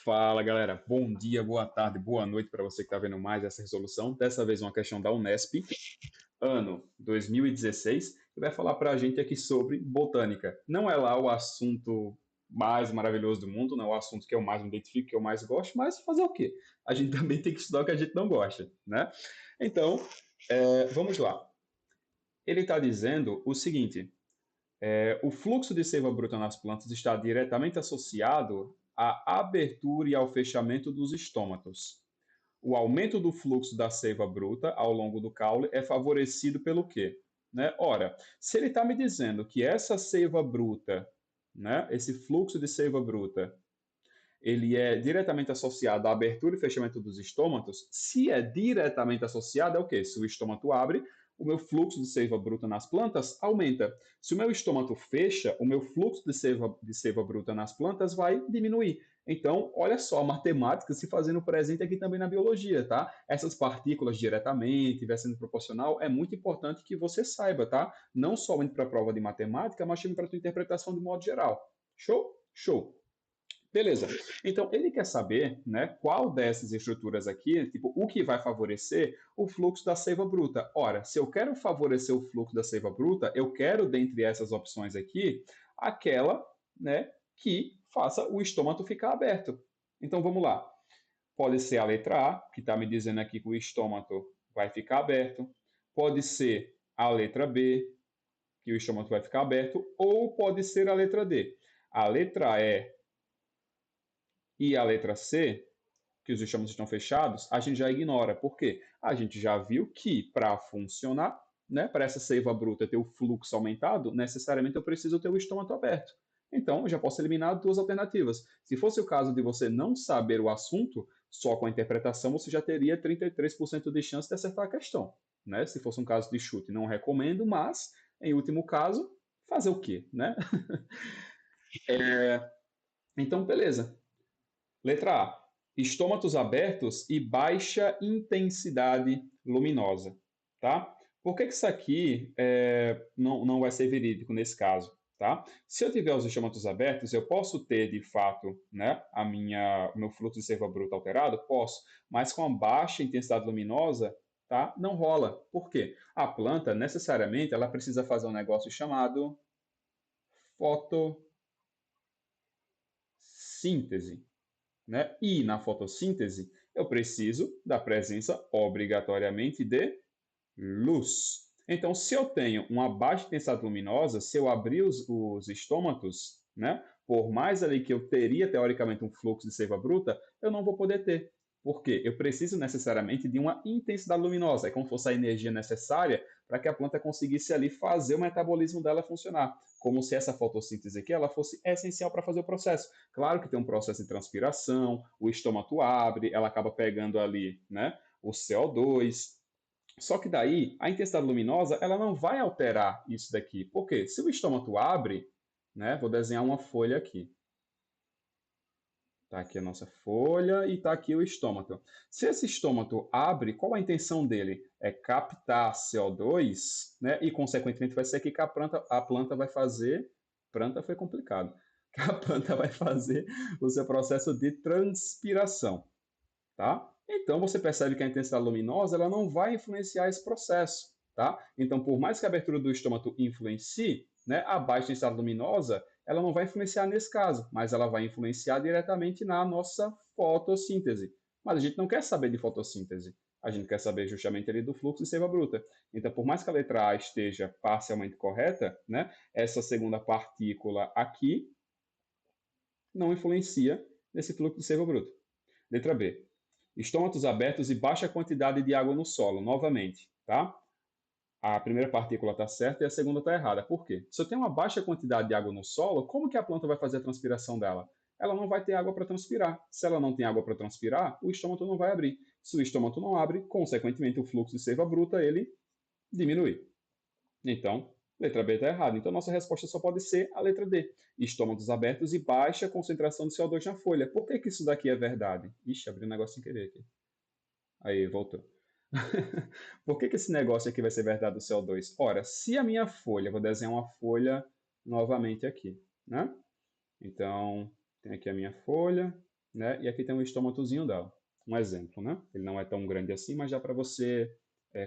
Fala, galera. Bom dia, boa tarde, boa noite para você que está vendo mais essa resolução. Dessa vez uma questão da Unesp, ano 2016, e vai falar para a gente aqui sobre botânica. Não é lá o assunto mais maravilhoso do mundo, não é o assunto que eu mais me identifico, que eu mais gosto, mas fazer o quê? A gente também tem que estudar o que a gente não gosta, né? Então, vamos lá. Ele está dizendo o seguinte: o fluxo de seiva bruta nas plantas está diretamente associado à abertura e ao fechamento dos estômatos. O aumento do fluxo da seiva bruta ao longo do caule é favorecido pelo quê? Né? Ora, se ele está me dizendo que essa seiva bruta, né, esse fluxo de seiva bruta, ele é diretamente associado à abertura e fechamento dos estômatos, se é diretamente associado, é o quê? Se o estômago abre, o meu fluxo de seiva bruta nas plantas aumenta. Se o meu estômago fecha, o meu fluxo de seiva bruta nas plantas vai diminuir. Então, olha só, a matemática se fazendo presente aqui também na biologia, tá? Essas partículas diretamente, vai sendo proporcional, é muito importante que você saiba, tá? Não somente para a prova de matemática, mas também para a tua interpretação de modo geral. Show? Show. Beleza. Então, ele quer saber, né, qual dessas estruturas aqui, tipo, o que vai favorecer o fluxo da seiva bruta. Ora, se eu quero favorecer o fluxo da seiva bruta, eu quero, dentre essas opções aqui, aquela, né, que faça o estômago ficar aberto. Então, vamos lá. Pode ser a letra A, que está me dizendo aqui que o estômago vai ficar aberto. Pode ser a letra B, que o estômago vai ficar aberto. Ou pode ser a letra D. A letra E e a letra C, que os estômagos estão fechados, a gente já ignora. Por quê? A gente já viu que para funcionar, né, para essa seiva bruta ter o fluxo aumentado, necessariamente eu preciso ter o estômago aberto. Então, eu já posso eliminar duas alternativas. Se fosse o caso de você não saber o assunto, só com a interpretação você já teria 33% de chance de acertar a questão. Né? Se fosse um caso de chute, não recomendo, mas, em último caso, fazer o quê? Né? Então, beleza. Letra A. Estômatos abertos e baixa intensidade luminosa. Tá? Por que isso aqui não vai ser verídico nesse caso? Tá? Se eu tiver os estômatos abertos, eu posso ter, de fato, né, o meu fluxo de seiva bruta alterado? Posso. Mas com a baixa intensidade luminosa, tá? Não rola. Por quê? A planta, necessariamente, ela precisa fazer um negócio chamado fotossíntese. Né? E na fotossíntese, eu preciso da presença obrigatoriamente de luz. Então, se eu tenho uma baixa intensidade luminosa, se eu abrir os estômatos, né, por mais ali que eu teria teoricamente um fluxo de seiva bruta, eu não vou poder ter. Por quê? Eu preciso necessariamente de uma intensidade luminosa, é como se fosse a energia necessária para que a planta conseguisse ali fazer o metabolismo dela funcionar, como se essa fotossíntese aqui ela fosse essencial para fazer o processo. Claro que tem um processo de transpiração, o estômago abre, ela acaba pegando ali, né, o CO2, só que daí, a intensidade luminosa, ela não vai alterar isso daqui. Por quê? Se o estômago abre, né, vou desenhar uma folha aqui. Tá aqui a nossa folha e tá aqui o estômago. Se esse estômago abre, qual a intenção dele? É captar CO2, né? E consequentemente vai ser aqui que a planta vai fazer. Planta foi complicado. Que a planta vai fazer o seu processo de transpiração, tá? Então você percebe que a intensidade luminosa ela não vai influenciar esse processo, tá? Então, por mais que a abertura do estômago influencie, né, a baixa intensidade luminosa ela não vai influenciar nesse caso, mas ela vai influenciar diretamente na nossa fotossíntese. Mas a gente não quer saber de fotossíntese, a gente quer saber justamente ali do fluxo de seiva bruta. Então, por mais que a letra A esteja parcialmente correta, né, essa segunda partícula aqui não influencia nesse fluxo de seiva bruta. Letra B. Estômatos abertos e baixa quantidade de água no solo, novamente, tá? A primeira partícula está certa e a segunda está errada. Por quê? Se eu tenho uma baixa quantidade de água no solo, como que a planta vai fazer a transpiração dela? Ela não vai ter água para transpirar. Se ela não tem água para transpirar, o estômago não vai abrir. Se o estômago não abre, consequentemente o fluxo de seiva bruta ele diminui. Então, letra B está errada. Então, nossa resposta só pode ser a letra D. Estômagos abertos e baixa concentração de CO2 na folha. Por que, que isso daqui é verdade? Ixi, abri um negócio sem querer aqui. Aí, voltou. Por que, que esse negócio aqui vai ser verdade do CO2? Ora, se a minha folha, vou desenhar uma folha novamente aqui, né? Então, tem aqui a minha folha. né? E aqui tem um estômatozinho dela. Um exemplo, né? Ele não é tão grande assim, mas já para você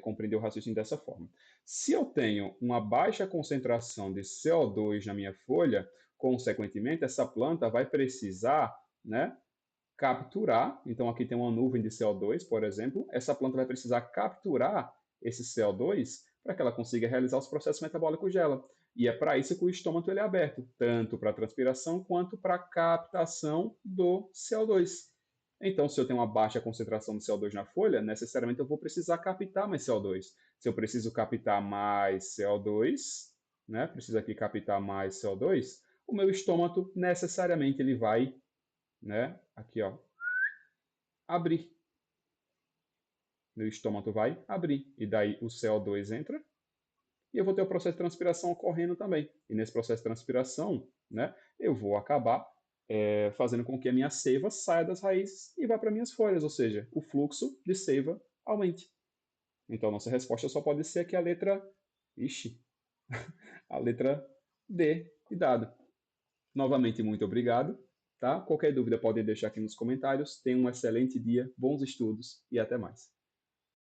compreender o raciocínio dessa forma. Se eu tenho uma baixa concentração de CO2 na minha folha, consequentemente, essa planta vai precisar, né, capturar. Então, aqui tem uma nuvem de CO2, por exemplo. Essa planta vai precisar capturar esse CO2 para que ela consiga realizar os processos metabólicos dela. E é para isso que o estômago ele é aberto, tanto para a transpiração quanto para a captação do CO2. Então, se eu tenho uma baixa concentração de CO2 na folha, necessariamente eu vou precisar captar mais CO2. Se eu preciso captar mais CO2, né, preciso aqui captar mais CO2, o meu estômago necessariamente ele vai, né, aqui ó, abrir. Meu estômago vai abrir. E daí o CO2 entra e eu vou ter o processo de transpiração ocorrendo também. E nesse processo de transpiração, né, eu vou acabar fazendo com que a minha seiva saia das raízes e vá para minhas folhas, ou seja, o fluxo de seiva aumente. Então, nossa resposta só pode ser aqui a letra, ixi, a letra D de dado. Novamente, muito obrigado. Tá? Qualquer dúvida pode deixar aqui nos comentários. Tenha um excelente dia, bons estudos e até mais.